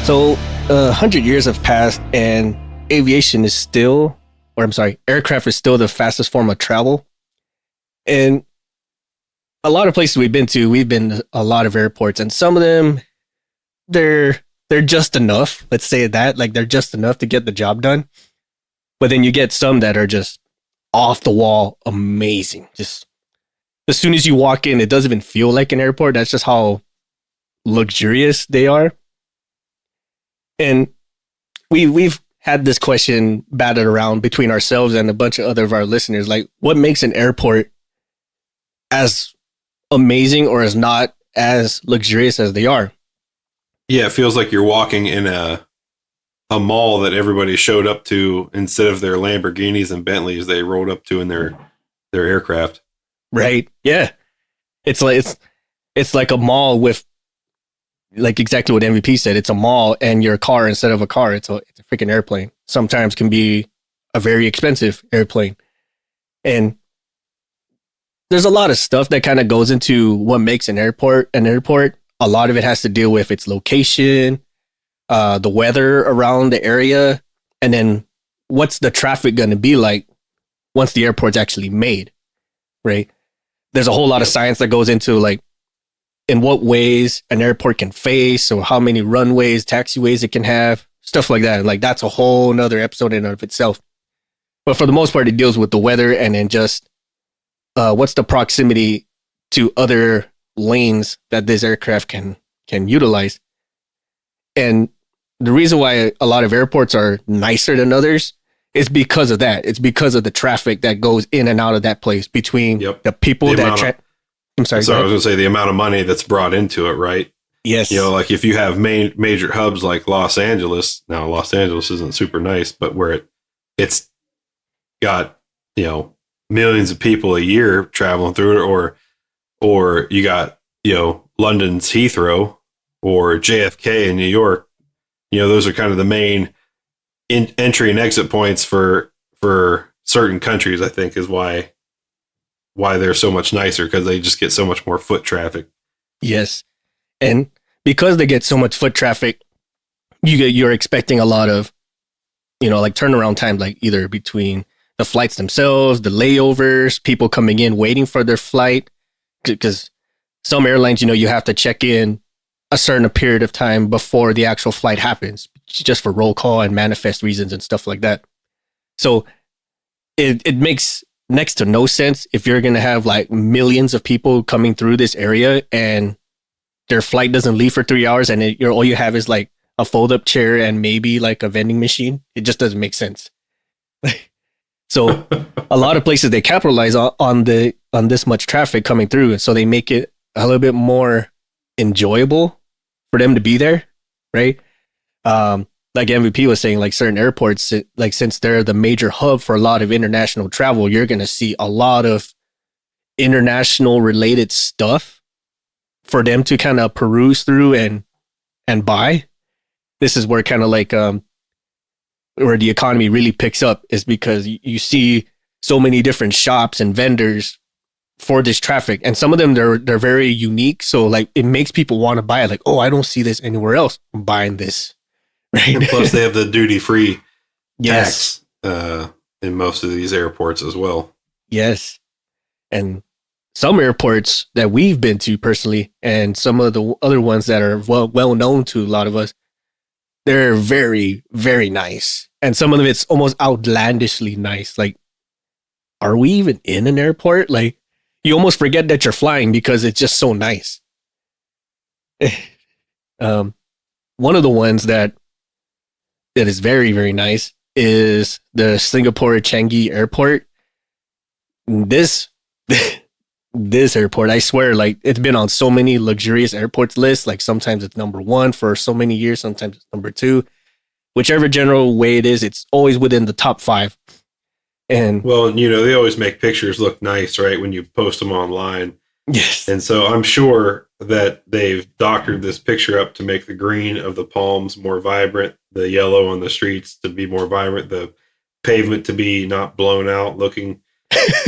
So, 100 years have passed, and aviation is still, or I'm sorry, aircraft is still the fastest form of travel. And a lot of places we've been to, we've been to a lot of airports, and some of them, they're just enough. Let's say that, like they're just enough to get the job done. But then you get some that are just off the wall, amazing. Just as soon as you walk in, it doesn't even feel like an airport. That's just how luxurious they are. And we've had this question batted around between ourselves and a bunch of other of our listeners, like what makes an airport as amazing or as not as luxurious as they are? Yeah, it feels like you're walking in a mall that everybody showed up to instead of their Lamborghinis and Bentleys they rolled up to in their aircraft. Right. Yeah. It's like a mall with, like exactly what MVP said. It's a mall, and your car, instead of a car, it's a freaking airplane. Sometimes can be a very expensive airplane. And there's a lot of stuff that kind of goes into what makes an airport an airport. A lot of it has to deal with its location, the weather around the area, and then what's the traffic going to be like once the airport's actually made, right? There's a whole lot of science that goes into like in what ways an airport can face, or how many runways, taxiways it can have, stuff like that. Like that's a whole nother episode in and of itself. But for the most part, it deals with the weather, and then just what's the proximity to other lanes that this aircraft can utilize. And the reason why a lot of airports are nicer than others is because of that. It's because of the traffic that goes in and out of that place between the people I'm sorry. So I was going to say the amount of money that's brought into it, right? Yes. You know, like if you have major hubs like Los Angeles, now Los Angeles isn't super nice, but where it's got, you know, millions of people a year traveling through it, or you got, you know, London's Heathrow or JFK in New York. You know, those are kind of the main entry and exit points for certain countries, I think, is why they're so much nicer, because they just get so much more foot traffic. Yes. And because they get so much foot traffic, you're expecting a lot of, you know, like turnaround time, like either between the flights themselves, the layovers, people coming in waiting for their flight. Because some airlines, you know, you have to check in a certain period of time before the actual flight happens, just for roll call and manifest reasons and stuff like that. So it makes next to no sense if you're going to have like millions of people coming through this area and their flight doesn't leave for 3 hours, and all you have is like a fold up chair and maybe like a vending machine. It just doesn't make sense. So a lot of places, they capitalize on this much traffic coming through, and so they make it a little bit more enjoyable for them to be there, right? Like MVP was saying, like certain airports, like since they're the major hub for a lot of international travel, you're going to see a lot of international related stuff for them to kind of peruse through and buy. This is where kind of like where the economy really picks up, is because you see so many different shops and vendors for this traffic, and some of them they're very unique. So like it makes people want to buy it. Like, oh, I don't see this anywhere else. I'm buying this. Right. And plus, they have the duty-free yes. tax in most of these airports as well. Yes. And some airports that we've been to personally, and some of the other ones that are well known to a lot of us, they're very, very nice. And some of them, it's almost outlandishly nice. Like, are we even in an airport? Like, you almost forget that you're flying because it's just so nice. One of the ones that is very, very nice is the Singapore Changi Airport. This airport, I swear, like it's been on so many luxurious airports lists. Like sometimes it's number one for so many years, sometimes it's number two. Whichever general way it is, it's always within the top 5. And well, you know, they always make pictures look nice, right, when you post them online. Yes. And so I'm sure that they've doctored this picture up to make the green of the palms more vibrant, the yellow on the streets to be more vibrant, the pavement to be not blown out looking,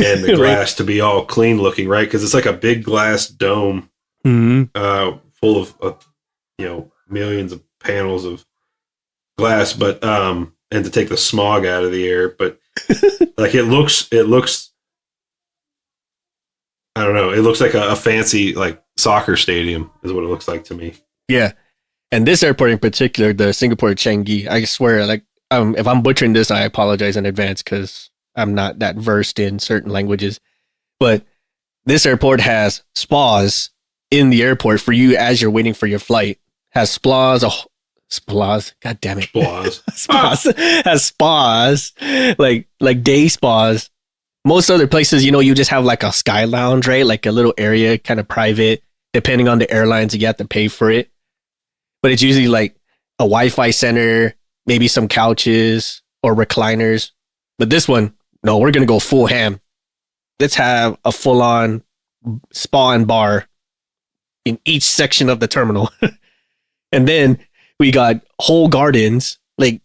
and the glass to be all clean looking, right? Because it's like a big glass dome full of, you know, millions of panels of glass, but and to take the smog out of the air. But like it looks. I don't know. It looks like a fancy like soccer stadium is what it looks like to me. Yeah. And this airport in particular, the Singapore Changi, I swear, like, if I'm butchering this, I apologize in advance because I'm not that versed in certain languages. But this airport has spas in the airport for you as you're waiting for your flight. Has spas, spas. God damn it, Spas. spas has spas, like day spas. Most other places, you just have like a sky lounge, right? Like a little area, kind of private. Depending on the airlines, you have to pay for it. But it's usually like a Wi-Fi center, maybe some couches or recliners. But this one, no, we're going to go full ham. Let's have a full-on spa and bar in each section of the terminal. And then we got whole gardens, like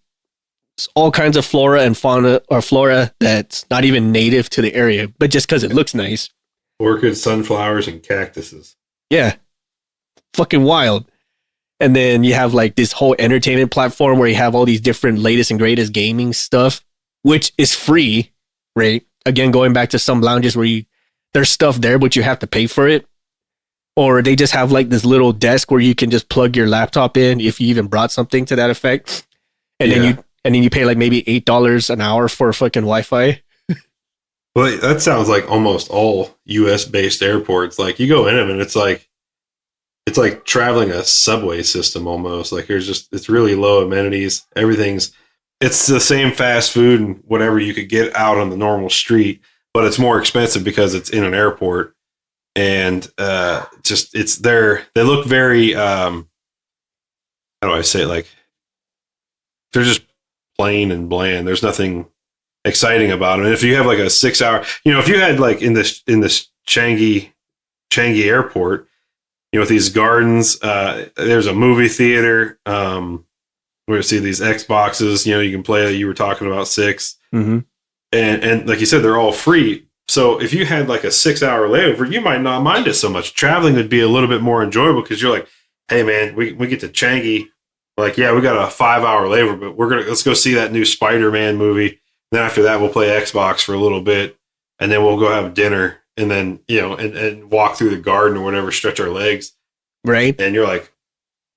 all kinds of flora and fauna or flora that's not even native to the area, but just because it looks nice. Orchids, sunflowers, and cactuses. Yeah. Fucking wild. And then you have like this whole entertainment platform where you have all these different latest and greatest gaming stuff, which is free, right? Again, going back to some lounges where there's stuff there, but you have to pay for it. Or they just have like this little desk where you can just plug your laptop in if you even brought something to that effect. And then you pay like maybe $8 an hour for fucking Wi-Fi. Well, that sounds like almost all US based airports. Like you go in them and it's like traveling a subway system almost. Like it's really low amenities. It's the same fast food and whatever you could get out on the normal street, but it's more expensive because it's in an airport. And they look very, how do I say it? Like they're just plain and bland. There's nothing exciting about them. And if you have like a 6 hour, if you had like in this Changi airport, with these gardens, there's a movie theater. We see these Xboxes, you can play. You were talking about 6, mm-hmm. and like you said, they're all free. So if you had like a 6 hour layover, you might not mind it so much. Traveling would be a little bit more enjoyable because you're like, hey man, we get to Changi, like we got a 5 hour layover, but let's go see that new Spider-Man movie. Then after that, we'll play Xbox for a little bit, and then we'll go have dinner. And then, and walk through the garden or whatever, stretch our legs. Right. And you're like,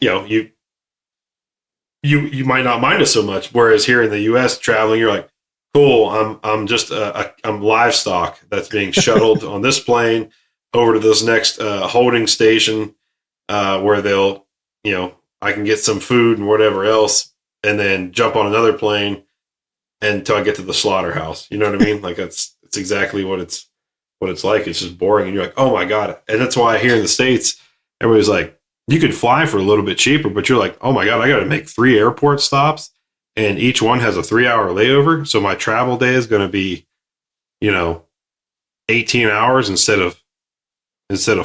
you might not mind it so much. Whereas here in the US traveling, you're like, cool, I'm just, I'm livestock that's being shuttled on this plane over to this next holding station where they'll, I can get some food and whatever else, and then jump on another plane until I get to the slaughterhouse. You know what I mean? Like it's exactly what it's like. It's just boring. And you're like, oh my God. And that's why here in the States, everybody's like, you could fly for a little bit cheaper, but you're like, oh my God, I got to make 3 airport stops and each one has a 3 hour layover. So my travel day is going to be, 18 hours instead of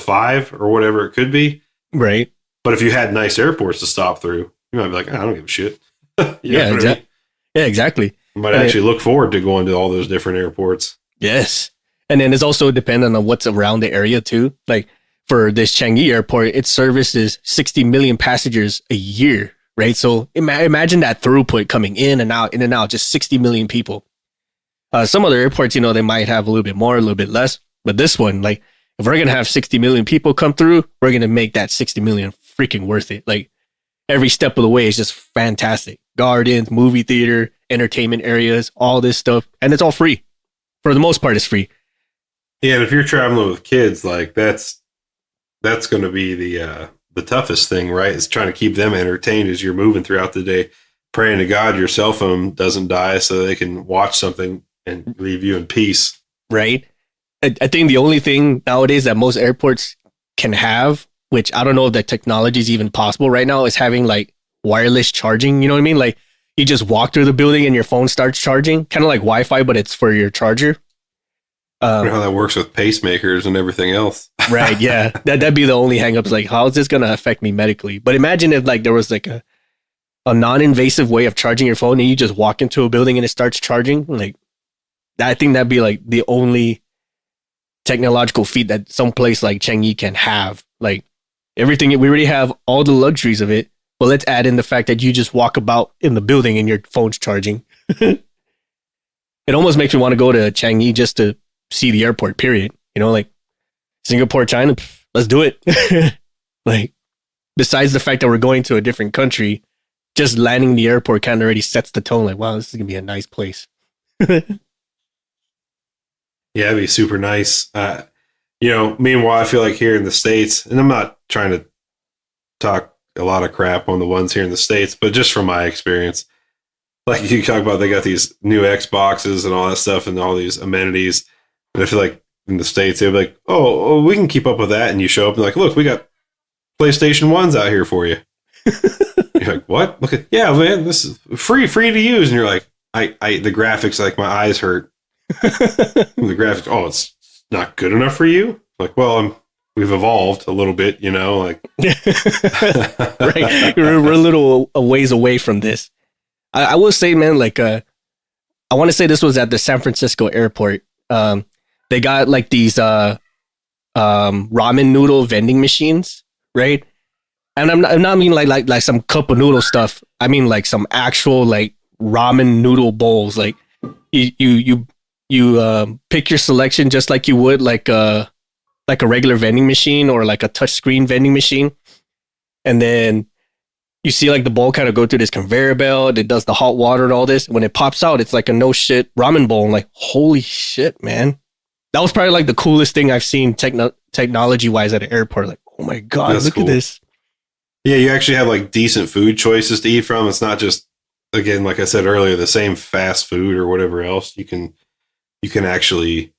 5 or whatever it could be. Right. But if you had nice airports to stop through, you might be like, I don't give a shit. Yeah, exactly. Yeah, exactly. You might actually look forward to going to all those different airports. Yes. And then it's also dependent on what's around the area too. Like for this Changi airport, it services 60 million passengers a year, right? So imagine that throughput coming in and out, just 60 million people. Some other airports, they might have a little bit more, a little bit less. But this one, like if we're going to have 60 million people come through, we're going to make that 60 million freaking worth it. Like every step of the way is just fantastic. Gardens, movie theater, entertainment areas, all this stuff. And it's all free. For the most part, it's free. Yeah, and if you're traveling with kids, like that's going to be the toughest thing, right? Is trying to keep them entertained as you're moving throughout the day, praying to God your cell phone doesn't die so they can watch something and leave you in peace. Right. I think the only thing nowadays that most airports can have, which I don't know if that technology is even possible right now, is having like wireless charging. You know what I mean? Like you just walk through the building and your phone starts charging, kind of like Wi-Fi, but it's for your charger. I wonder how that works with pacemakers and everything else. Right. Yeah. That'd be the only hang up. Is like, how is this going to affect me medically? But imagine if like there was like a non-invasive way of charging your phone and you just walk into a building and it starts charging. Like, I think that'd be like the only technological feat that some place like Changi can have. Like everything, we already have all the luxuries of it, Well, let's add in the fact that you just walk about in the building and your phone's charging. It almost makes me want to go to Changi just to see the airport, period. You know, like Singapore, China, let's do it. Like, besides the fact that we're going to a different country, just landing the airport kind of already sets the tone. Like, wow, this is going to be a nice place. Yeah, it'd be super nice. Meanwhile, I feel like here in the States, and I'm not trying to talk a lot of crap on the ones here in the States, but just from my experience, like you talk about, they got these new Xboxes and all that stuff and all these amenities. And I feel like in the States, they'd be like, oh, we can keep up with that. And you show up and like, look, we got PlayStation 1s out here for you. You're like, what? Look at, yeah, man, this is free to use. And you're like, the graphics, like my eyes hurt. The graphics, oh, it's not good enough for you? Like, well, we've evolved a little bit, like. Right. We're a little a ways away from this. I will say, man, like, I want to say this was at the San Francisco airport. They got like these ramen noodle vending machines, right? And I'm not mean like some cup of noodle stuff. I mean like some actual like ramen noodle bowls. Like you pick your selection just like you would like a regular vending machine or like a touchscreen vending machine, and then you see like the bowl kind of go through this conveyor belt. It does the hot water and all this. When it pops out, it's like a no shit ramen bowl. I'm like, holy shit, man. That was probably like the coolest thing I've seen technology wise at an airport. Like, oh my God, look at this. Yeah, you actually have like decent food choices to eat from. It's not just, again, like I said earlier, the same fast food or whatever else. You can actually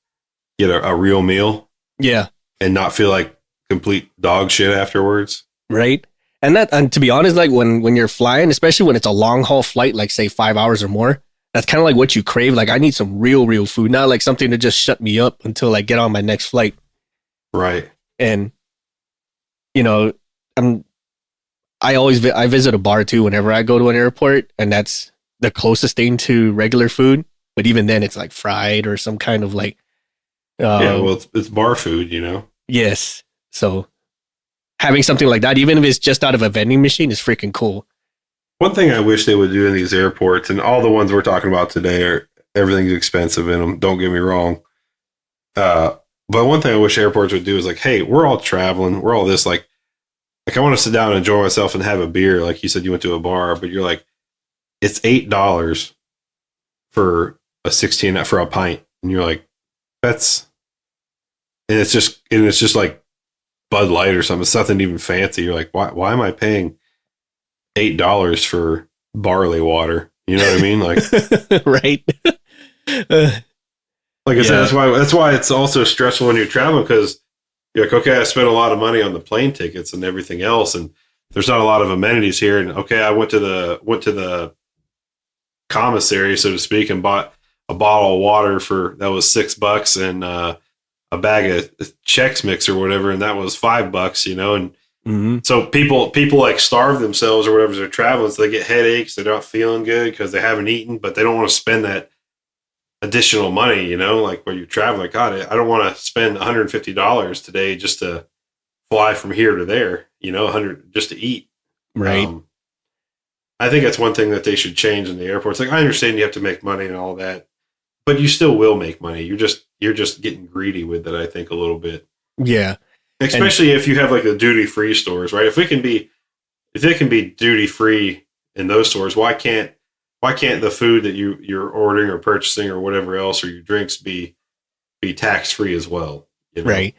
get a real meal. Yeah. And not feel like complete dog shit afterwards. Right. And to be honest, like when you're flying, especially when it's a long haul flight, like say 5 hours or more, that's kind of like what you crave. Like I need some real food, not like something to just shut me up until I get on my next flight. Right. And I visit a bar too whenever I go to an airport, and that's the closest thing to regular food. But even then, it's like fried or some kind of like. It's bar food, Yes. So having something like that, even if it's just out of a vending machine, is freaking cool. One thing I wish they would do in these airports, and all the ones we're talking about today everything's expensive in them. Don't get me wrong. But one thing I wish airports would do is like, hey, we're all traveling. We're all this like I want to sit down and enjoy myself and have a beer. Like you said, you went to a bar, but you're like, it's $8 for for a pint. And you're like, and it's just like Bud Light or something. It's nothing even fancy. You're like, why am I paying $8 for barley water? You know what I mean? Like, right. Like I said, that's why it's also stressful when you're traveling, because you're like, okay, I spent a lot of money on the plane tickets and everything else, and there's not a lot of amenities here. And okay, I went to the commissary, so to speak, and bought a bottle of water that was $6 and a bag of Chex Mix or whatever, and that was $5, and so people like starve themselves or whatever as they're traveling, so they get headaches, they're not feeling good because they haven't eaten, but they don't want to spend that additional money, like where you travel. Like, God, I don't want to spend $150 today just to fly from here to there, 100 just to eat. Right. I think that's one thing that they should change in the airports. Like, I understand you have to make money and all that, but you still will make money. You're just getting greedy with it, I think, a little bit. Yeah. Especially if you have like the duty free stores, right? If they can be duty free in those stores, why can't the food that you're ordering or purchasing or whatever else, or your drinks be tax free as well? Right.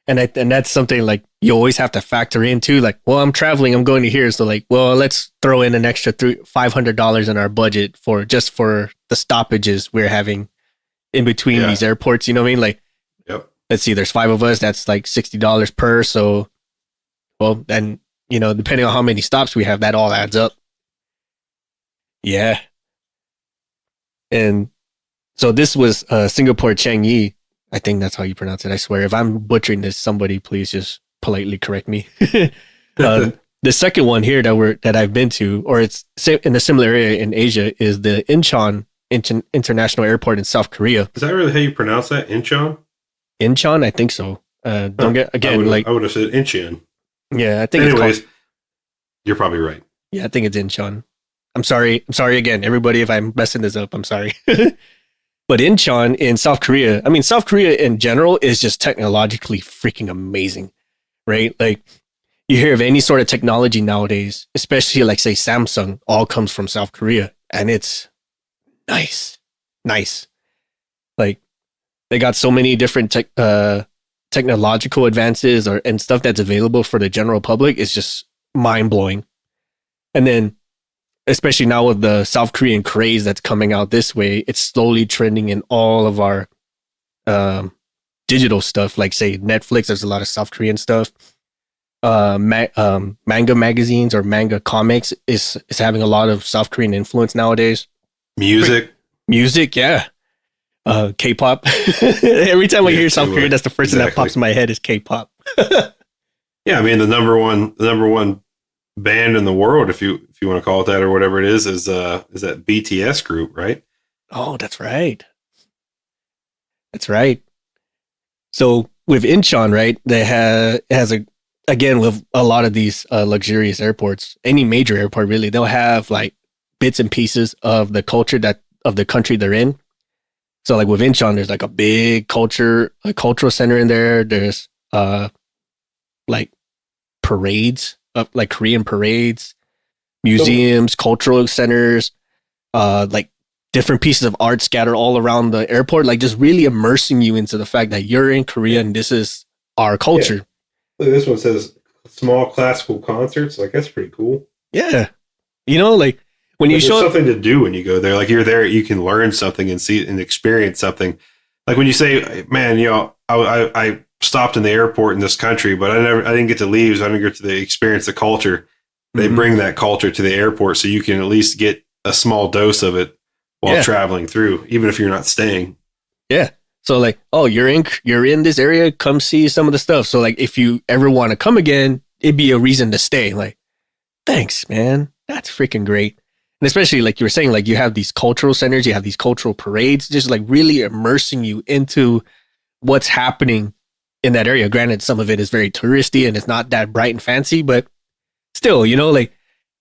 And that's something like you always have to factor into. Like, well, I'm traveling, I'm going to here, so like, well, let's throw in an extra $500 in our budget for the stoppages we're having in between these airports. You know what I mean? Like, yep. Let's see, there's 5 of us. That's like $60 per. So, well, then depending on how many stops we have, that all adds up. Yeah. And so this was Singapore Changi. I think that's how you pronounce it. I swear. If I'm butchering this, somebody please just politely correct me. The second one here that I've been to, or it's in a similar area in Asia, is the Incheon International Airport in South Korea. Is that really how you pronounce that? Incheon? Incheon? I think so. I would have said Incheon. Yeah, I think Anyways, You're probably right. Yeah, I think it's Incheon. I'm sorry. I'm sorry again, everybody, if I'm messing this up. I'm sorry. But Incheon in South Korea, I mean, South Korea in general is just technologically freaking amazing, right? Like you hear of any sort of technology nowadays, especially like say Samsung, all comes from South Korea, and it's nice, nice. Like they got so many different technological advances or and stuff that's available for the general public. It's just mind blowing. And then especially now with the South Korean craze that's coming out this way, it's slowly trending in all of our um, digital stuff. Like say Netflix, there's a lot of South Korean stuff. Manga magazines or manga comics is having a lot of South Korean influence nowadays. Music. Music, yeah. K-pop. Every time I hear South Korea, that's the first thing that pops in my head is K-pop. Yeah, I mean the number one band in the world, if you want to call it that or whatever it is that BTS group, right? Oh, that's right. That's right. So with Incheon, right, it has a again with a lot of these luxurious airports, any major airport really, they'll have like bits and pieces of the culture that of the country they're in. So like with Incheon, there's like a big cultural center in there. There's like parades of like Korean parades, museums, cultural centers, like different pieces of art scattered all around the airport, like just really immersing you into the fact that you're in Korea and this is our culture. Yeah. Look, this one says small classical concerts. Like that's pretty cool. Yeah, you know, like when you show something to do when you go there, like you're there, you can learn something and see and experience something. Like when you say, "Man, you know, I stopped in the airport in this country, but I didn't get to leave. So I didn't get to experience the culture." They bring that culture to the airport, so you can at least get a small dose of it while traveling through, even if you're not staying. Yeah. So like, oh, you're in this area, come see some of the stuff. So like, if you ever want to come again, it'd be a reason to stay. Like, thanks, man. That's freaking great. And especially like you were saying, like you have these cultural centers, you have these cultural parades, just like really immersing you into what's happening in that area. Granted, some of it is very touristy and it's not that bright and fancy, but still, you know, like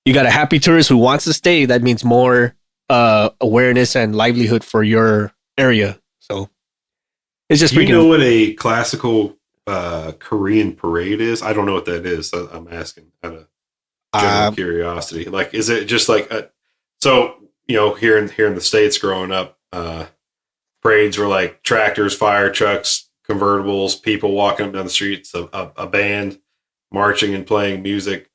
you got a happy tourist who wants to stay. That means more awareness and livelihood for your area. So it's just you know what a classical Korean parade is? I don't know what that is. I'm asking out of general curiosity. Like, is it just like so? You know, here in the States, growing up, parades were like tractors, fire trucks, convertibles, people walking up down the streets, a band marching and playing music,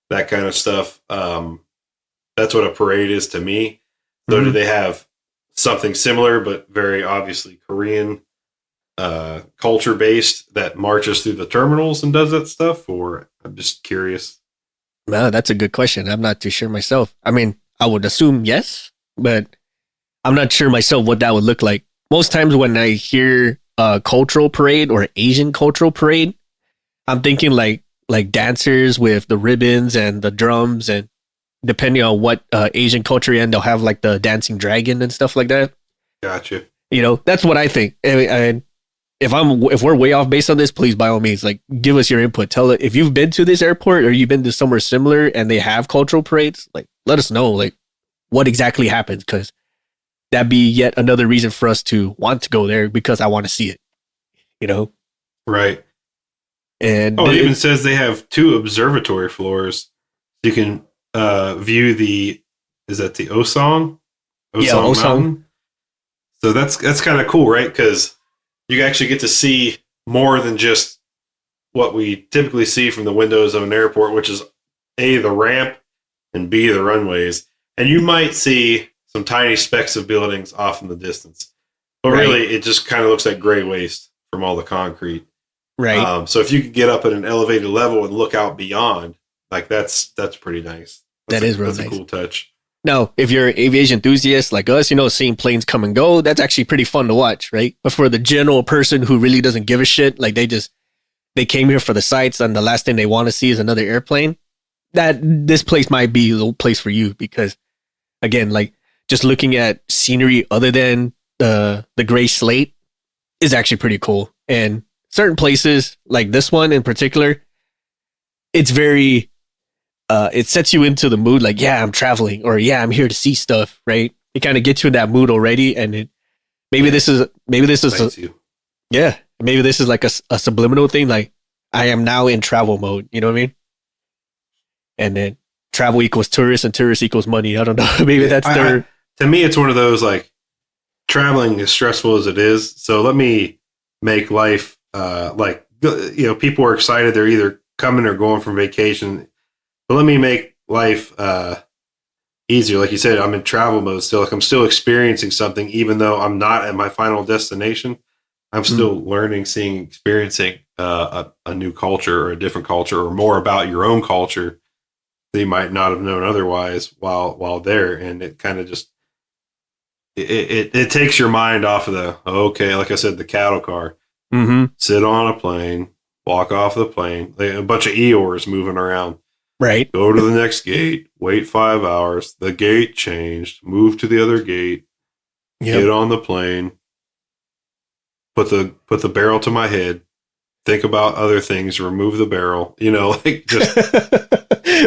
that kind of stuff. That's what a parade is to me. So do they have something similar, but very obviously Korean culture based that marches through the terminals and does that stuff? Or I'm just curious. No, that's a good question. I'm not too sure myself. I mean, I would assume yes, but I'm not sure myself what that would look like. Most times when I hear a cultural parade or Asian cultural parade, I'm thinking like dancers with the ribbons and the drums, and depending on what Asian culture you're in, they'll have like the dancing dragon and stuff like that. Gotcha. You know, that's what I think. And if we're way off based on this, please by all means, like give us your input. Tell it if you've been to this airport or you've been to somewhere similar and they have cultural parades. Like, let us know like what exactly happens, because that'd be yet another reason for us to want to go there because I want to see it. You know, right? And it even says they have 2 observatory floors. You can view the Osong? Osong Mountain. So that's kind of cool, right? Because you actually get to see more than just what we typically see from the windows of an airport, which is A, the ramp, and B, the runways. And you might see some tiny specks of buildings off in the distance. But really, it just kind of looks like gray waste from all the concrete. Right. So if you could get up at an elevated level and look out beyond, like that's pretty nice. That's nice. A cool touch. Now, if you're an aviation enthusiast like us, you know, seeing planes come and go, that's actually pretty fun to watch, right? But for the general person who really doesn't give a shit, like they came here for the sights and the last thing they want to see is another airplane, that this place might be the place for you, because again, like just looking at scenery other than the gray slate is actually pretty cool. And certain places like this one in particular, it's very it sets you into the mood like, yeah, I'm traveling, or yeah, I'm here to see stuff, right? It kind of gets you in that mood already, and maybe this is yeah, maybe this is like a subliminal thing, like I am now in travel mode, you know what I mean? And then travel equals tourist, and tourist equals money. I don't know. Maybe that's their. To me, it's one of those like traveling as stressful as it is. So let me make life people are excited. They're either coming or going from vacation. But let me make life easier. Like you said, I'm in travel mode still. Like I'm still experiencing something, even though I'm not at my final destination. I'm still learning, seeing, experiencing a new culture or a different culture or more about your own culture that you might not have known otherwise while there. And it kind of just it takes your mind off of like I said, the cattle car. Mm-hmm. Sit on a plane, walk off the plane, like a bunch of Eeyores moving around. Right. Go to the next gate, wait 5 hours. The gate changed, move to the other gate, get on the plane, put the barrel to my head, think about other things, remove the barrel, like just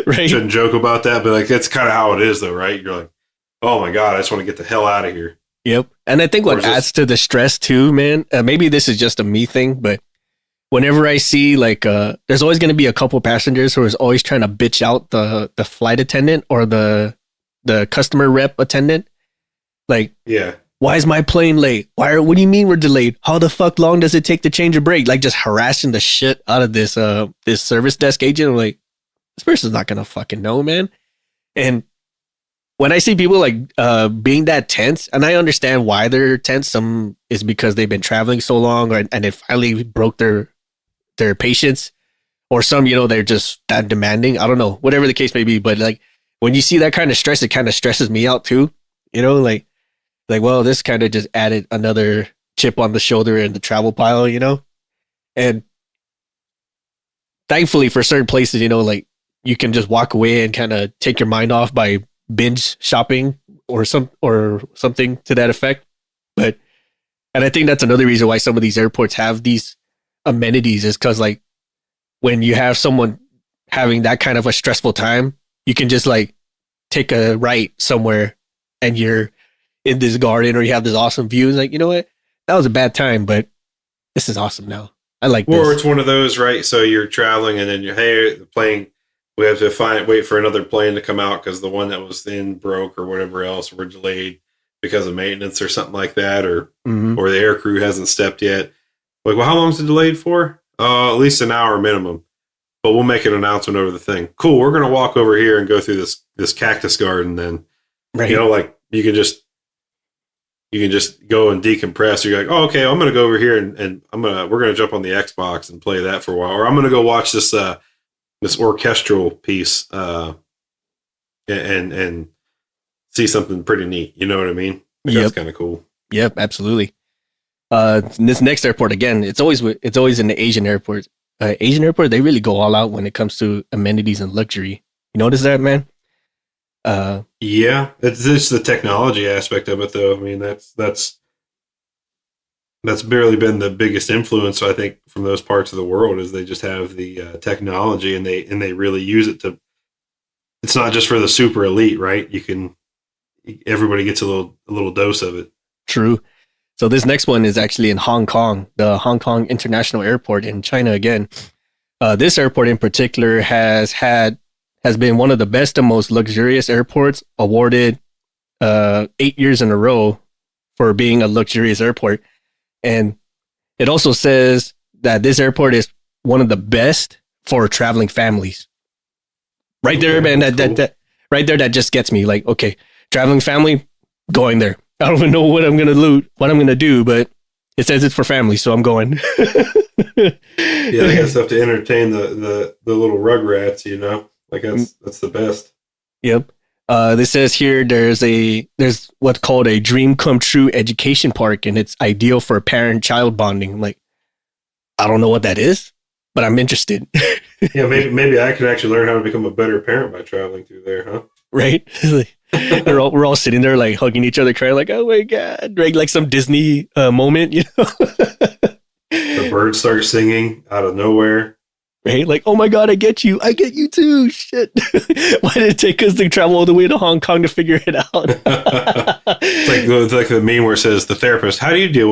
right. Shouldn't joke about that, but like that's kind of how it is though, right? You're like, oh my God, I just want to get the hell out of here. Yep. And I think what adds to the stress too, man, maybe this is just a me thing, but whenever I see like, there's always going to be a couple passengers who is always trying to bitch out the flight attendant or the customer rep attendant. Like, yeah, why is my plane late? What do you mean we're delayed? How the fuck long does it take to change a brake? Like just harassing the shit out of this service desk agent. I'm like, this person's not going to fucking know, man. And when I see people like being that tense, and I understand why they're tense, some is because they've been traveling so long, and it finally broke their patience, or some, they're just that demanding. I don't know, whatever the case may be. But like when you see that kind of stress, it kind of stresses me out too. Like well, this kind of just added another chip on the shoulder in the travel pile, And thankfully for certain places, like you can just walk away and kind of take your mind off by binge shopping or something to that effect. And I think that's another reason why some of these airports have these amenities, is because like when you have someone having that kind of a stressful time, you can just like take a right somewhere and you're in this garden or you have this awesome view. It's like, you know what? That was a bad time, but this is awesome now. I like this. Or it's one of those, right? So you're traveling and then the plane, we have to wait for another plane to come out because the one that was in broke or whatever else, we're delayed because of maintenance or something like that, or the air crew hasn't stepped yet. Like, well, how long is it delayed for? At least an hour minimum, but we'll make an announcement over the thing. Cool. We're going to walk over here and go through this cactus garden. Then, right. Like you can just go and decompress. You're like, oh, okay, I'm going to go over here and we're going to jump on the Xbox and play that for a while, or I'm going to go watch this orchestral piece and see something pretty neat. You know what I mean? That's kind of cool. Yep, absolutely. This next airport, again, it's always in the Asian airports. Asian airport, they really go all out when it comes to amenities and luxury. You notice that, man? Yeah, it's just the technology aspect of it, though. I mean, that's barely been the biggest influence, I think, from those parts of the world, is they just have the technology and they really use it to. It's not just for the super elite, right? Everybody gets a little dose of it. True. So this next one is actually in Hong Kong, the Hong Kong International Airport in China again. This airport in particular has been one of the best and most luxurious airports, awarded 8 years in a row for being a luxurious airport. And it also says that this airport is one of the best for traveling families. Right there, man. That right there, that just gets me. Like, okay, traveling family, going there. I don't even know what I'm gonna do, but it says it's for family, so I'm going. Yeah, they got stuff to entertain the little rugrats, Like that's the best. Yep. This says here there's what's called a dream come true education park, and it's ideal for parent-child bonding. I'm like, I don't know what that is, but I'm interested. Yeah, maybe I could actually learn how to become a better parent by traveling through there, huh? Right? We're all sitting there like hugging each other, crying like, oh my God, right? Like some Disney moment, The birds start singing out of nowhere. right? Like, oh my God, I get you too. Shit. Why did it take us to travel all the way to Hong Kong to figure it out? It's like the meme where it says the therapist, how do you deal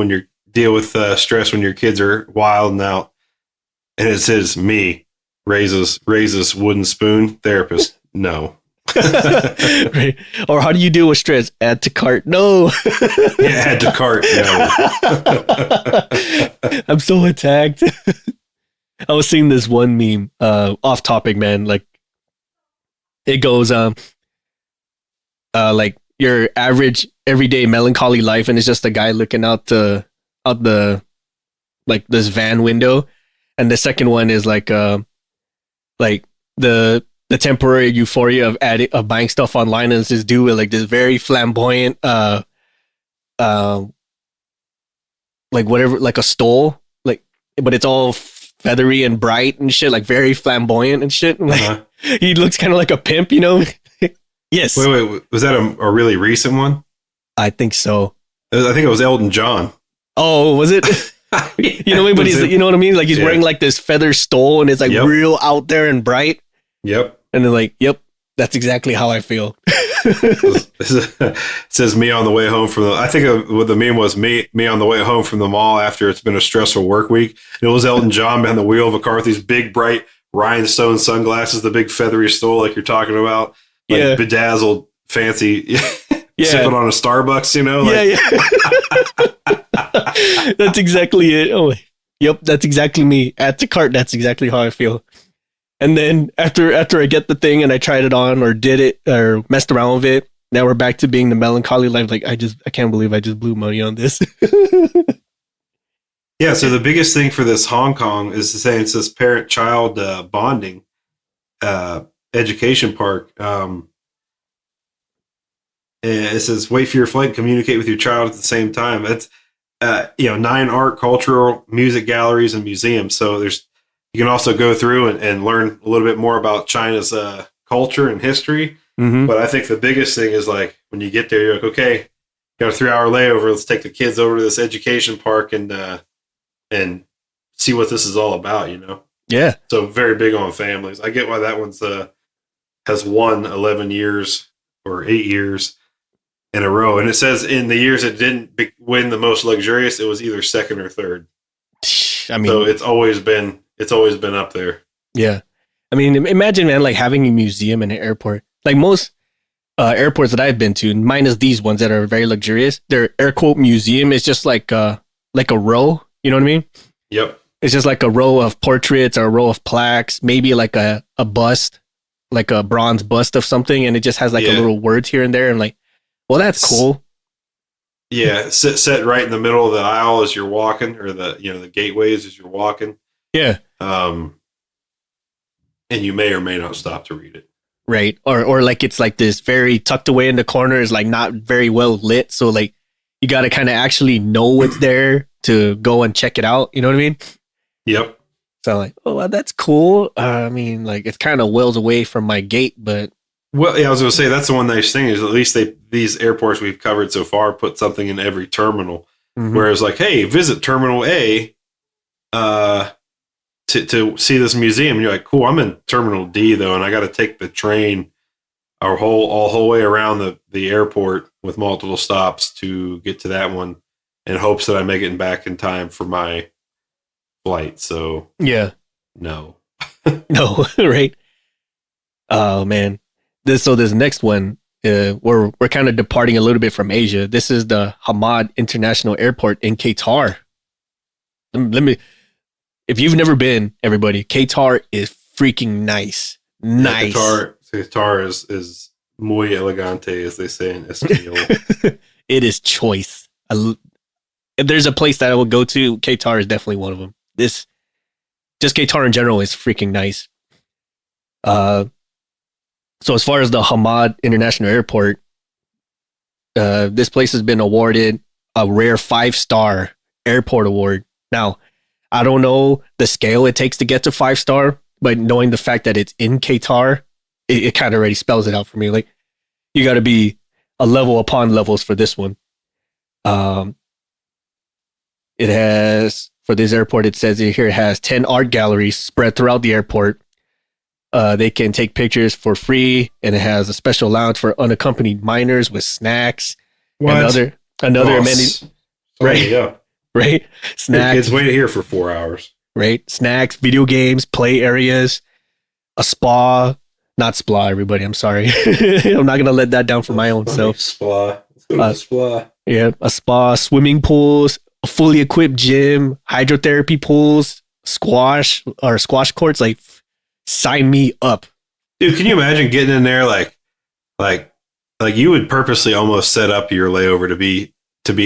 with stress when your kids are wild and out? And it says me, raises wooden spoon, therapist, no. Right. Or how do you deal with stress? Add to cart. No. Yeah, add to cart. No. I'm so attacked. I was seeing this one meme, off topic, man. Like it goes, like your average everyday melancholy life, and it's just a guy looking out the like this van window, and the second one is like the temporary euphoria of buying stuff online, and it's this dude with like this very flamboyant like whatever, like a stole, like, but it's all feathery and bright and shit, like very flamboyant and shit. Like he looks kind of like a pimp, you know. Yes. Wait, was that a really recent one? I think so. I think it was Elton John. Oh, was it? You know, but he's, you know what I mean? Like he's wearing like this feather stole, and it's like real out there and bright. Yep. And they're like, yep, that's exactly how I feel. It says me on the way home from I think what the meme was, me on the way home from the mall after it's been a stressful work week. It was Elton John behind the wheel of a car with these big, bright rhinestone sunglasses, the big feathery stole like you're talking about. Like bedazzled, fancy, sipping on a Starbucks, you know? Yeah. That's exactly it. Oh, yep, that's exactly me. Add to cart, that's exactly how I feel. And then after I get the thing and I tried it on or did it or messed around with it, now we're back to being the melancholy life. Like I can't believe I just blew money on this. Yeah. So the biggest thing for this Hong Kong is to say it's this parent-child bonding education park. It says wait for your flight and communicate with your child at the same time. It's 9 art, cultural, music galleries, and museums. So you can also go through and learn a little bit more about China's culture and history. Mm-hmm. But I think the biggest thing is like when you get there, you're like, okay, got a 3-hour layover. Let's take the kids over to this education park and see what this is all about, you know? Yeah. So very big on families. I get why that one's has won 11 years or 8 years in a row. And it says in the years it didn't win the most luxurious, it was either second or third. I mean, so it's always been up there. Yeah. I mean, imagine, man, like having a museum in an airport. Like most airports that I've been to, minus these ones that are very luxurious, their air quote museum is just like a row. You know what I mean? Yep. It's just like a row of portraits or a row of plaques, maybe like a bust, like a bronze bust of something. And it just has like a little words here and there. And like, well, that's cool. Yeah. Set right in the middle of the aisle as you're walking, or the gateways as you're walking. Yeah. And you may or may not stop to read it. Right. Or like it's like this very tucked away in the corner, is like not very well lit. So like you got to kind of actually know what's there to go and check it out. You know what I mean? Yep. So like, oh, well, that's cool. I mean, like it's kind of wells away from my gate, but. Well, yeah, I was going to say that's the one nice thing is at least these airports we've covered so far put something in every terminal. Mm-hmm. Whereas like, hey, visit Terminal A, to see this museum. And you're like, cool, I'm in Terminal D though, and I got to take the train all whole way around the airport with multiple stops to get to that one, in hopes that I make it back in time for my flight. So yeah, no, no, right? Oh man, this next one, we're kind of departing a little bit from Asia. This is the Hamad International Airport in Qatar. If you've never been, everybody, Qatar is freaking nice. Nice. Yeah, Qatar is muy elegante, as they say in Espanol. It is choice. If there's a place that I would go to, Qatar is definitely one of them. Just Qatar in general is freaking nice. So as far as the Hamad International Airport, this place has been awarded a rare 5-star airport award. Now, I don't know the scale it takes to get to 5-star, but knowing the fact that it's in Qatar, it kind of already spells it out for me. Like, you got to be a level upon levels for this one. It has for this airport. It says it here has 10 art galleries spread throughout the airport. They can take pictures for free, and it has a special lounge for unaccompanied minors with snacks and another amenity. Right? Yeah. Right? Snacks. Kids wait here for 4 hours. Right? Snacks, video games, play areas, a spa. Not spa, everybody. I'm sorry. I'm not going to let that down for my own self. Spa. Let's go to the spa. Yeah, a spa, swimming pools, a fully equipped gym, hydrotherapy pools, squash courts. Like, sign me up. Dude, can you imagine getting in there like you would purposely almost set up your layover to be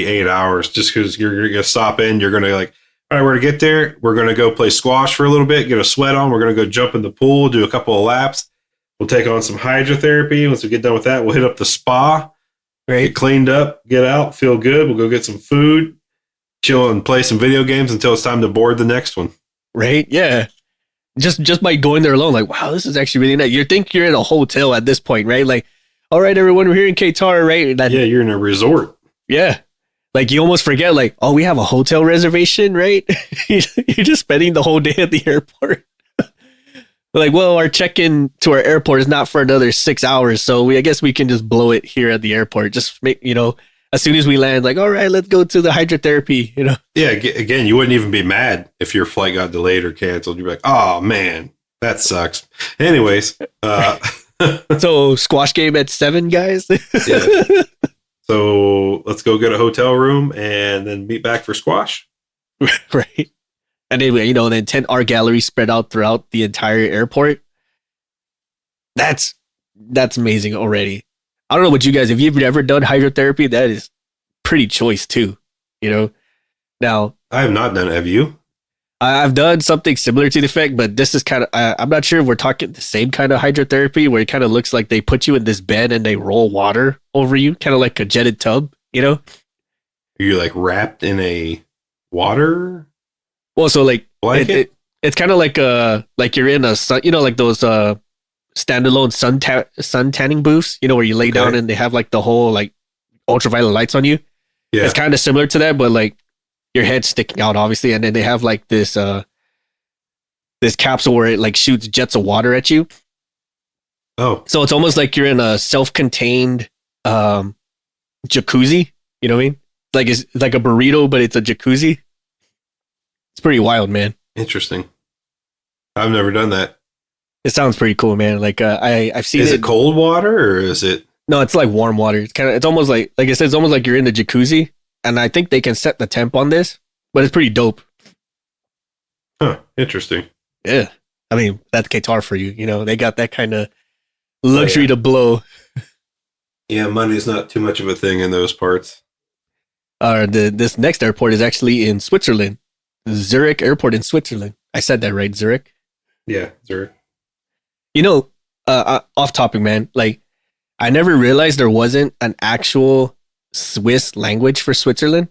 8 hours just because you're gonna stop in, you're gonna like, all right, we're gonna get there, we're gonna go play squash for a little bit, get a sweat on, we're gonna go jump in the pool, do a couple of laps, we'll take on some hydrotherapy. Once we get done with that, we'll hit up the spa, right? Get cleaned up, get out, feel good, we'll go get some food, chill and play some video games until it's time to board the next one. Right? Yeah. Just by going there alone, like, wow, this is actually really nice. You think you're in a hotel at this point, right? Like, all right, everyone, we're here in Qatar, right? Yeah, you're in a resort. Yeah. Like, you almost forget, like, oh, we have a hotel reservation, right? You're just spending the whole day at the airport. Like, well, our check-in to our airport is not for another 6 hours, so I guess we can just blow it here at the airport. Just make, as soon as we land, like, all right, let's go to the hydrotherapy, Yeah, again, you wouldn't even be mad if your flight got delayed or canceled. You'd be like, oh, man, that sucks. Anyways. So, squash game at 7, guys? Yeah. So, let's go get a hotel room and then meet back for squash. Right. And anyway, then 10 art galleries spread out throughout the entire airport. That's amazing already. I don't know what you guys, if you've never done hydrotherapy, that is pretty choice too, Now, I have not done it. Have you? I've done something similar to the effect, but this is kind of, I'm not sure if we're talking the same kind of hydrotherapy where it kind of looks like they put you in this bed and they roll water over you, kind of like a jetted tub, Are you like wrapped in a water? Well, so like, it's kind of like you're in a sun, like those standalone sun tanning booths, where you lay down and they have like the whole like ultraviolet lights on you. Yeah. It's kind of similar to that, but like your head's sticking out, obviously, and then they have like this capsule where it like shoots jets of water at you. Oh, so it's almost like you're in a self-contained jacuzzi. You know what I mean? Like it's like a burrito, but it's a jacuzzi. It's pretty wild, man. Interesting. I've never done that. It sounds pretty cool, man. Like I've seen. Is it cold water or is it? No, it's like warm water. It's almost like I said, it's almost like you're in the jacuzzi. And I think they can set the temp on this, but it's pretty dope. Huh. Interesting. Yeah. I mean, that's Qatar for you. They got that kind of luxury to blow. Yeah, money's not too much of a thing in those parts. This next airport is actually in Switzerland. Zurich Airport in Switzerland. I said that right, Zurich? Yeah, Zurich. Off topic, man. Like, I never realized there wasn't an actual Swiss language for Switzerland.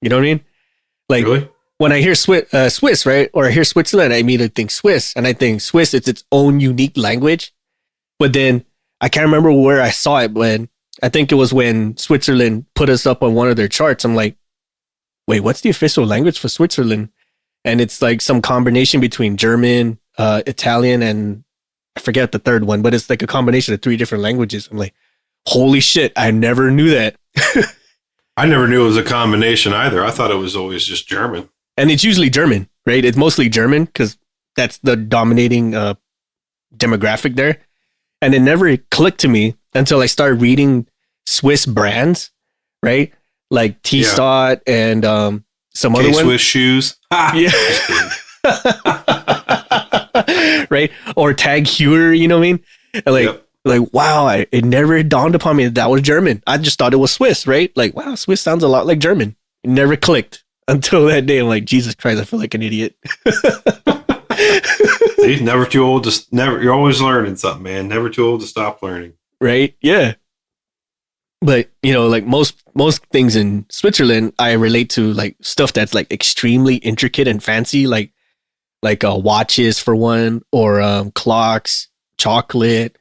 You know what I mean? Like, really? When I hear Swiss, right? Or I hear Switzerland, I immediately think Swiss. And I think Swiss, it's its own unique language. But then I can't remember where I saw it I think it was when Switzerland put us up on one of their charts. I'm like, wait, what's the official language for Switzerland? And it's like some combination between German, Italian, and I forget the third one, but it's like a combination of 3 different languages. I'm like, holy shit, I never knew that. I never knew it was a combination either. I thought it was always just German. And it's usually German, right? It's mostly German because that's the dominating demographic there. And it never clicked to me until I started reading Swiss brands, right? Like T-Stott and some other ones. Swiss shoes. Yeah. Right? Or Tag Heuer, you know what I mean? Like, Like, wow, it never dawned upon me that was German. I just thought it was Swiss, right? Like, wow, Swiss sounds a lot like German. It never clicked until that day. I'm like, Jesus Christ, I feel like an idiot. See, never too old to you're always learning something, man. Never too old to stop learning. Right? Yeah. But, like most things in Switzerland, I relate to like stuff that's like extremely intricate and fancy, like watches for one, or clocks, chocolate,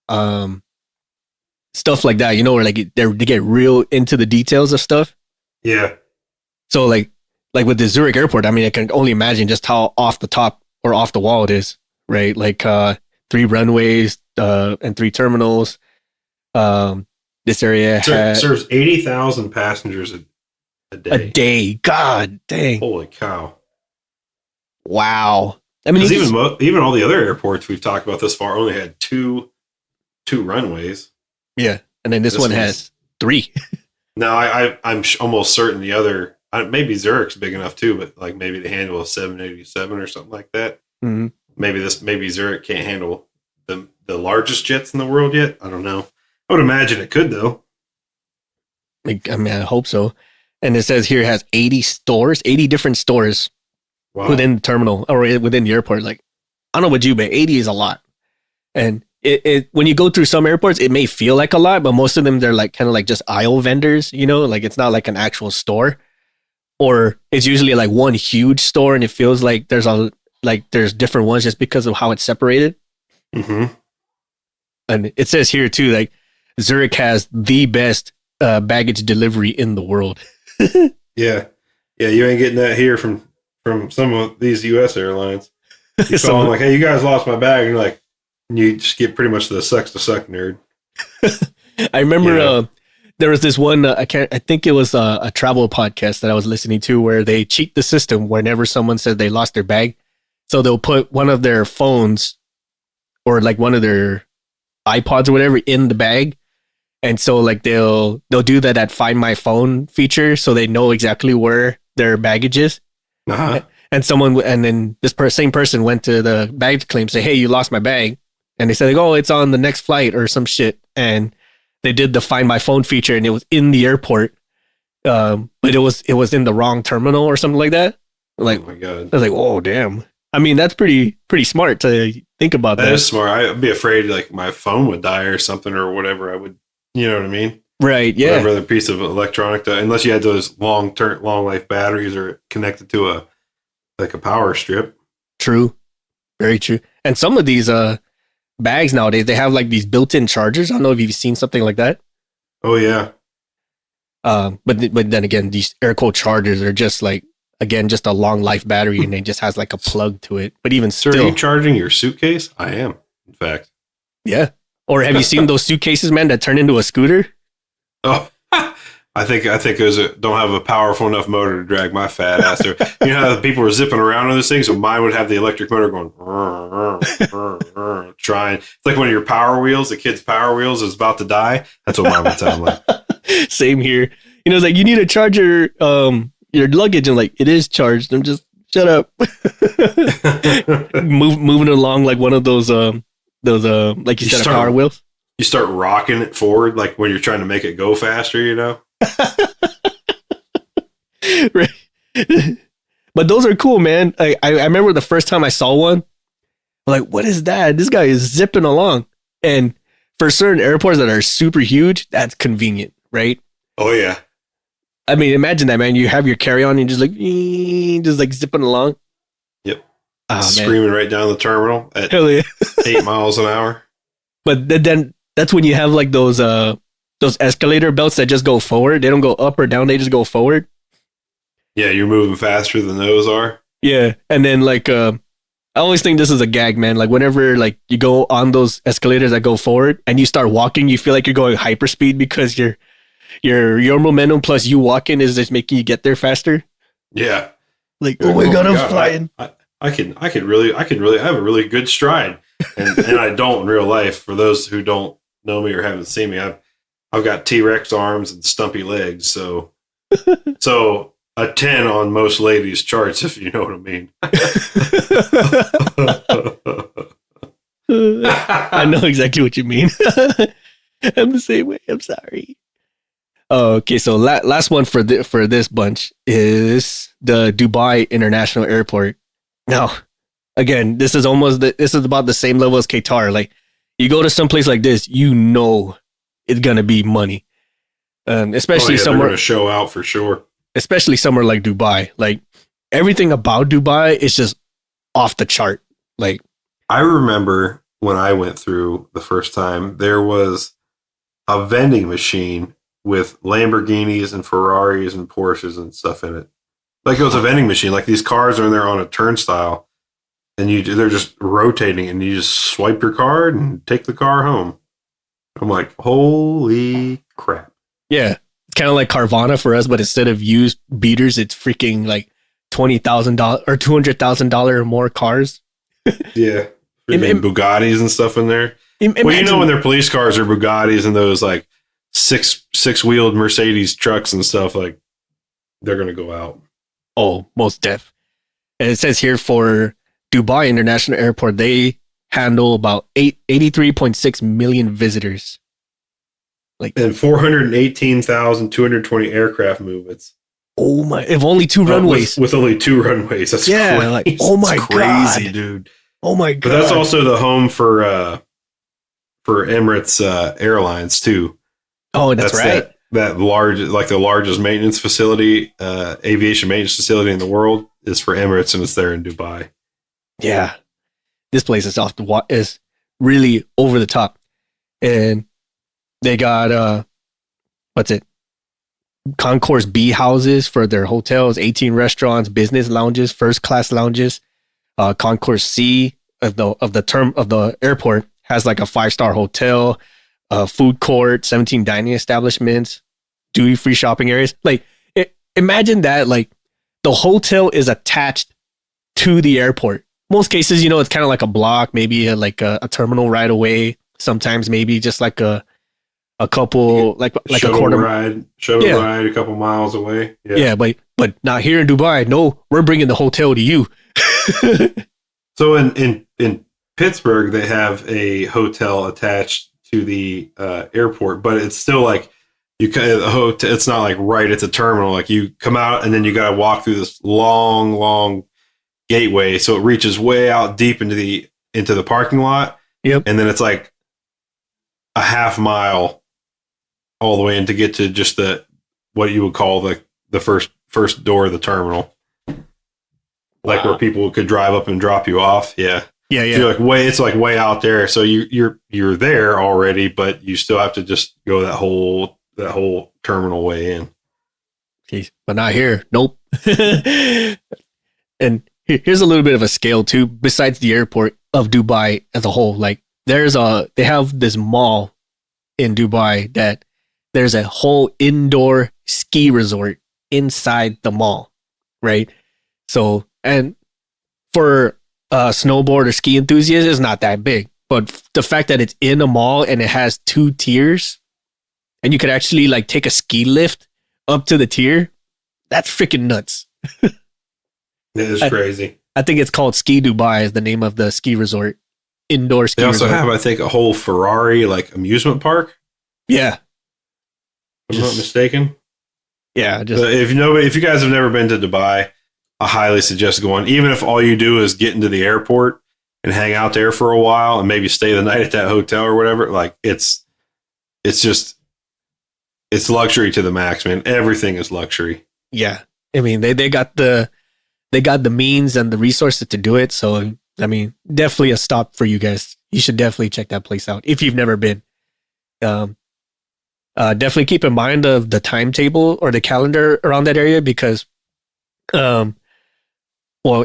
stuff like that, where like they get real into the details of stuff. Yeah. So like like with the Zurich airport, I mean, I can only imagine just how off the top or off the wall it is, right? Like 3 runways and 3 terminals. This area serves 80,000 passengers a day. A day. God dang. Holy cow. Wow. I mean, even all the other airports we've talked about this far only had two runways. Yeah. And then this one has 3. Now, I'm almost certain the other, maybe Zurich's big enough too, but like maybe to handle a 787 or something like that. Mm-hmm. Maybe Zurich can't handle the largest jets in the world yet. I don't know. I would imagine it could though. I mean, I hope so. And it says here it has 80 stores, 80 different stores within the terminal or within the airport. Like, I don't know what you, but 80 is a lot. And it when you go through some airports, it may feel like a lot, but most of them, they're like kind of like just aisle vendors, you know, like it's not like an actual store, or it's usually like one huge store. And it feels like there's different ones just because of how it's separated. Mm-hmm. And it says here too, like Zurich has the best baggage delivery in the world. Yeah. You ain't getting that here from some of these U.S. airlines. You call them like, hey, you guys lost my bag. And you're like, you just get pretty much the sucks to suck nerd. I remember there was this one, I think it was a travel podcast that I was listening to where they cheat the system whenever someone says they lost their bag. So they'll put one of their phones or like one of their iPods or whatever in the bag. And so like they'll do that Find My Phone feature so they know exactly where their baggage is. Uh-huh. And then this same person went to the baggage claim, say, hey, you lost my bag. And they said, like, oh, it's on the next flight or some shit. And they did the Find My Phone feature and it was in the airport. But it was in the wrong terminal or something like that. Like, oh my God. I was like, oh, damn. I mean, that's pretty smart to think about that. That is smart. I'd be afraid like my phone would die or something or whatever. I would, you know what I mean? Right. Yeah. Whatever other piece of electronic, unless you had those long life batteries or connected to a power strip. True. Very true. And some of these bags nowadays, they have like these built-in chargers. I don't know if you've seen something like that. Oh yeah. But then again, these air cooled chargers are just like, again, just a long life battery and it just has like a plug to it. But even Sir, still, are you charging your suitcase? I am, in fact. Yeah. Or have you seen those suitcases, man, that turn into a scooter? Oh, I think those don't have a powerful enough motor to drag my fat ass there. You know how people were zipping around on those things? So mine would have the electric motor going, trying. It's like one of your Power Wheels, the kid's Power Wheels is about to die. That's what mine would sound like. Same here. You know, it's like, you need to charge your luggage. And like, it is charged. I'm just, shut up. Moving along like one of those like you said, Power Wheels. You start rocking it forward, like when you're trying to make it go faster, you know? Right. But those are cool, man. I remember the first time I saw one, I'm like, what is that? This guy is zipping along. And for certain airports that are super huge, that's convenient, right? Oh, yeah. I mean, imagine that, man. You have your carry-on and just like zipping along. Yep. Oh, screaming right down the terminal at hell yeah. 8 miles an hour. But then that's when you have like those escalator belts that just go forward. They don't go up or down. They just go forward. Yeah, you're moving faster than those are. Yeah. And then like, I always think this is a gag, man. Like whenever like you go on those escalators that go forward and you start walking, you feel like you're going hyperspeed because your momentum plus you walking is just making you get there faster. Yeah. Like, oh my God, I'm flying. I have a really good stride. And I don't in real life. For those who don't know me or haven't seen me, I've got T-Rex arms and stumpy legs. So a 10 on most ladies' charts, if you know what I mean. I know exactly what you mean. I'm the same way. I'm sorry. Okay, so last one for this bunch is the Dubai International Airport. Now, again, this is about the same level as Qatar. Like, you go to some place like this, you know it's gonna be money, especially somewhere to show out for sure. Especially somewhere like Dubai. Like, everything about Dubai is just off the chart. Like, I remember when I went through the first time, there was a vending machine with Lamborghinis and Ferraris and Porsches and stuff in it. like it was a vending machine. Like these cars are in there on a turnstile, and they're just rotating, and you just swipe your card and take the car home. I'm like, holy crap! Yeah, it's kind of like Carvana for us, but instead of used beaters, it's freaking like $20,000 or $200,000 or more cars. Yeah, Bugattis and stuff in there. Imagine, well, you know when their police cars are Bugattis and those like six-wheeled Mercedes trucks and stuff, like they're gonna go out. Oh, most def. And it says here for Dubai International Airport, they handle about 83.6 million visitors. And 418,220 aircraft movements. Oh my! If only two runways. With only two runways. That's yeah, crazy. like oh my crazy, God. Dude. Oh my God! But that's also the home for Emirates Airlines too. Oh, that's right. That large, like the largest maintenance facility, aviation maintenance facility in the world is for Emirates, and it's there in Dubai. Yeah, this place is really over the top, and they got what's it? Concourse B houses for their hotels, 18 restaurants, business lounges, first class lounges. Concourse C of the airport has like a 5-star hotel, food court, 17 dining establishments, duty free shopping areas. Like imagine that, like the hotel is attached to the airport. Most cases, it's kind of like a block, maybe like a terminal right away. Sometimes maybe just like a couple, like a quarter ride, a couple miles away. Yeah, but not here in Dubai. No, we're bringing the hotel to you. So in Pittsburgh, they have a hotel attached to the airport, but it's still like it's not like right at the terminal. Like you come out and then you got to walk through this long gateway, so it reaches way out deep into the parking lot. Yep, and then it's like a half mile all the way in to get to just what you would call the first door of the terminal. Like where people could drive up and drop you off. Yeah. Yeah. So it's like way out there. So you're there already, but you still have to just go that whole terminal way in. Jeez, but not here. Nope. And here's a little bit of a scale too, besides the airport of Dubai as a whole. Like they have this mall in Dubai that there's a whole indoor ski resort inside the mall, right? So, and for a snowboard or ski enthusiast, it's not that big. But the fact that it's in a mall and it has 2 tiers, and you could actually like take a ski lift up to the tier, that's freaking nuts. It is crazy. I think it's called Ski Dubai is the name of the ski resort, indoor ski resort. They also have, I think, a whole Ferrari like amusement park. Yeah. If I'm not mistaken. Yeah. If you guys have never been to Dubai, I highly suggest going, even if all you do is get into the airport and hang out there for a while and maybe stay the night at that hotel or whatever. Like it's luxury to the max, man. Everything is luxury. Yeah. I mean, they got the means and the resources to do it. So, I mean, definitely a stop for you guys. You should definitely check that place out if you've never been. Definitely keep in mind of the timetable or the calendar around that area because,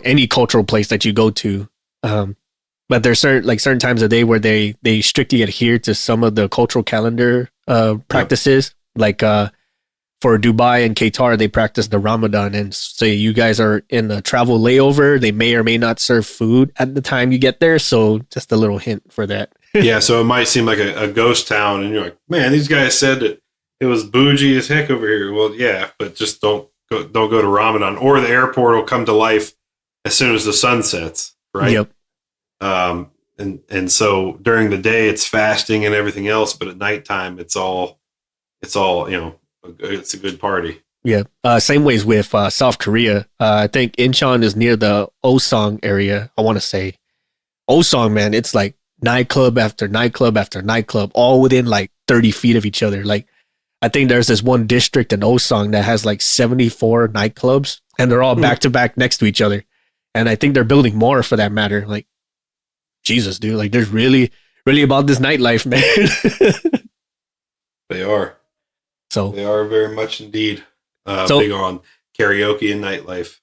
any cultural place that you go to, but there's certain times of day where they strictly adhere to some of the cultural calendar practices. Yep. Like for Dubai and Qatar, they practice the Ramadan, and say you guys are in a travel layover, they may or may not serve food at the time you get there. So just a little hint for that. Yeah, so it might seem like a ghost town, and you're like, man, these guys said that it was bougie as heck over here. Well, yeah, but just don't go to Ramadan, or the airport will come to life as soon as the sun sets, right? Yep. And so during the day it's fasting and everything else, but at nighttime it's all it's a good party. Yeah. Same ways with South Korea. I think Incheon is near the Osong area. I want to say Osong, man. It's like nightclub after nightclub after nightclub, all within like 30 feet of each other. Like, I think there's this one district in Osong that has like 74 nightclubs, and they're all back to back next to each other. And I think they're building more for that matter. Like, Jesus, dude. Like, there's really about this nightlife, man. They are. So they are very much indeed big on karaoke and nightlife.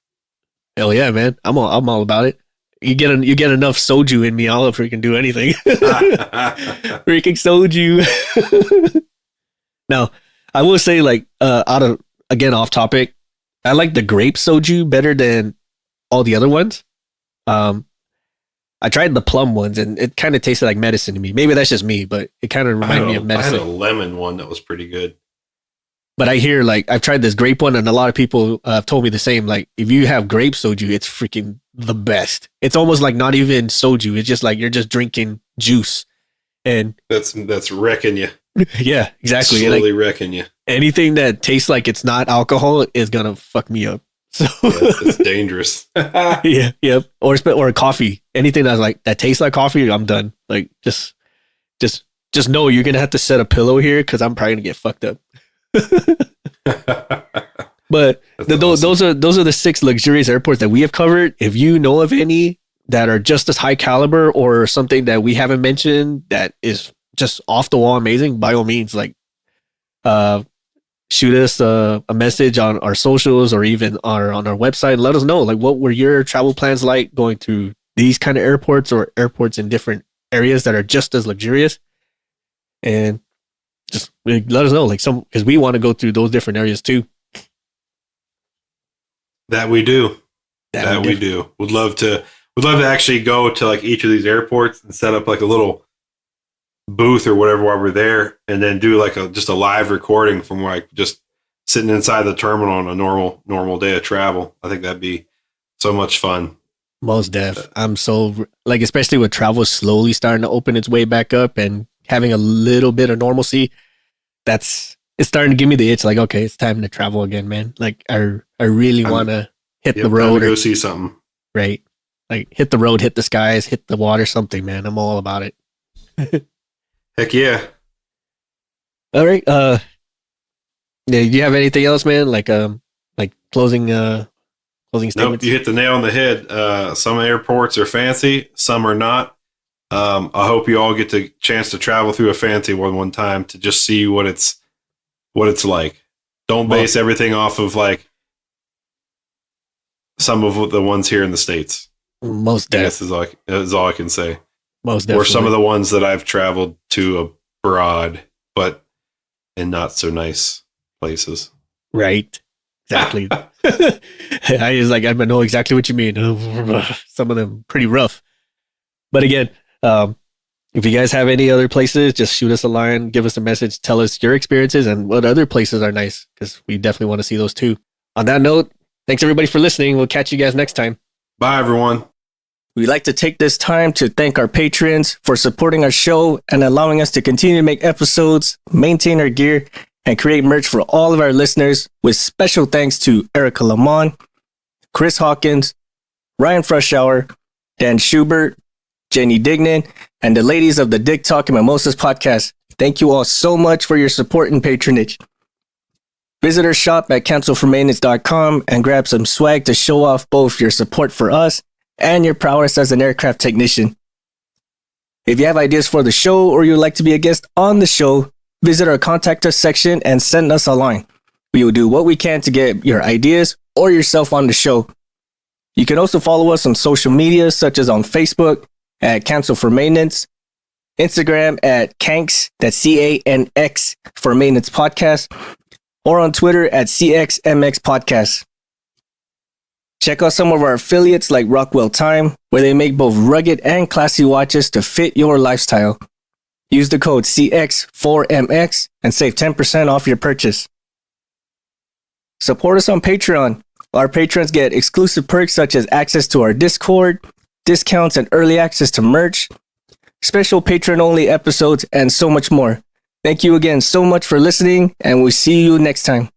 Hell yeah, man. I'm all about it. You get enough soju in me, I'll freaking do anything. Freaking soju. Now, I will say, like, off topic, I like the grape soju better than all the other ones. I tried the plum ones and it kind of tasted like medicine to me. Maybe that's just me, but it kind of reminded me of medicine. I had a lemon one that was pretty good. But I hear, like, I've tried this grape one and a lot of people have told me the same. Like, if you have grape soju, it's freaking the best. It's almost like not even soju. It's just like you're just drinking juice. And that's wrecking you. Yeah, exactly. Slowly wrecking you. Anything that tastes like it's not alcohol is going to fuck me up. So it's dangerous. Yeah. Or coffee. Anything that's like that tastes like coffee, I'm done. Like just know you're gonna have to set a pillow here because I'm probably gonna get fucked up. But those are the 6 luxurious airports that we have covered. If you know of any that are just as high caliber or something that we haven't mentioned that is just off the wall amazing, by all means, like shoot us a message on our socials or even on our website. Let us know, like, what were your travel plans like going through these kind of airports or airports in different areas that are just as luxurious, and just let us know, like, because we want to go through those different areas too. That we do. Would love to actually go to like each of these airports and set up like a little booth or whatever while we're there, and then do like just a live recording from like just sitting inside the terminal on a normal day of travel. I think that'd be so much fun. Most def. I'm so, like, especially with travel slowly starting to open its way back up and having a little bit of normalcy, it's starting to give me the itch. Like, okay, it's time to travel again, man. Like, I really want to hit the road. Go see something. Right. Like, hit the road, hit the skies, hit the water, something, man. I'm all about it. Heck yeah. All right. Do you have anything else, man? Like closing statements? Nope, you hit the nail on the head. Some airports are fancy, some are not. I hope you all get the chance to travel through a fancy one time to just see what it's like. Don't base everything off of like some of the ones here in the States. Most definitely. Is all I can say. Most definitely. Or some of the ones that I've traveled to abroad, but in not so nice places. Right. Exactly. I know exactly what you mean. Some of them pretty rough. But again, if you guys have any other places, just shoot us a line, give us a message, tell us your experiences and what other places are nice, because we definitely want to see those too. On that note, thanks everybody for listening. We'll catch you guys next time. Bye, everyone. We'd like to take this time to thank our patrons for supporting our show and allowing us to continue to make episodes, maintain our gear, and create merch for all of our listeners, with special thanks to Erica Lamont, Chris Hawkins, Ryan Frushauer, Dan Schubert, Jenny Dignan, and the ladies of the Dick Talk and Mimosas podcast. Thank you all so much for your support and patronage. Visit our shop at cancelformaintenance.com and grab some swag to show off both your support for us and your prowess as an aircraft technician. If you have ideas for the show or you'd like to be a guest on the show, visit our contact us section and send us a line. We will do what we can to get your ideas or yourself on the show. You can also follow us on social media, such as on Facebook at Cancel for Maintenance, Instagram at Canx, that's CANX for Maintenance Podcast, or on Twitter at CXMX Podcast. Check out some of our affiliates like Rockwell Time, where they make both rugged and classy watches to fit your lifestyle. Use the code CX4MX and save 10% off your purchase. Support us on Patreon. Our patrons get exclusive perks such as access to our Discord, discounts and early access to merch, special patron-only episodes, and so much more. Thank you again so much for listening, and we'll see you next time.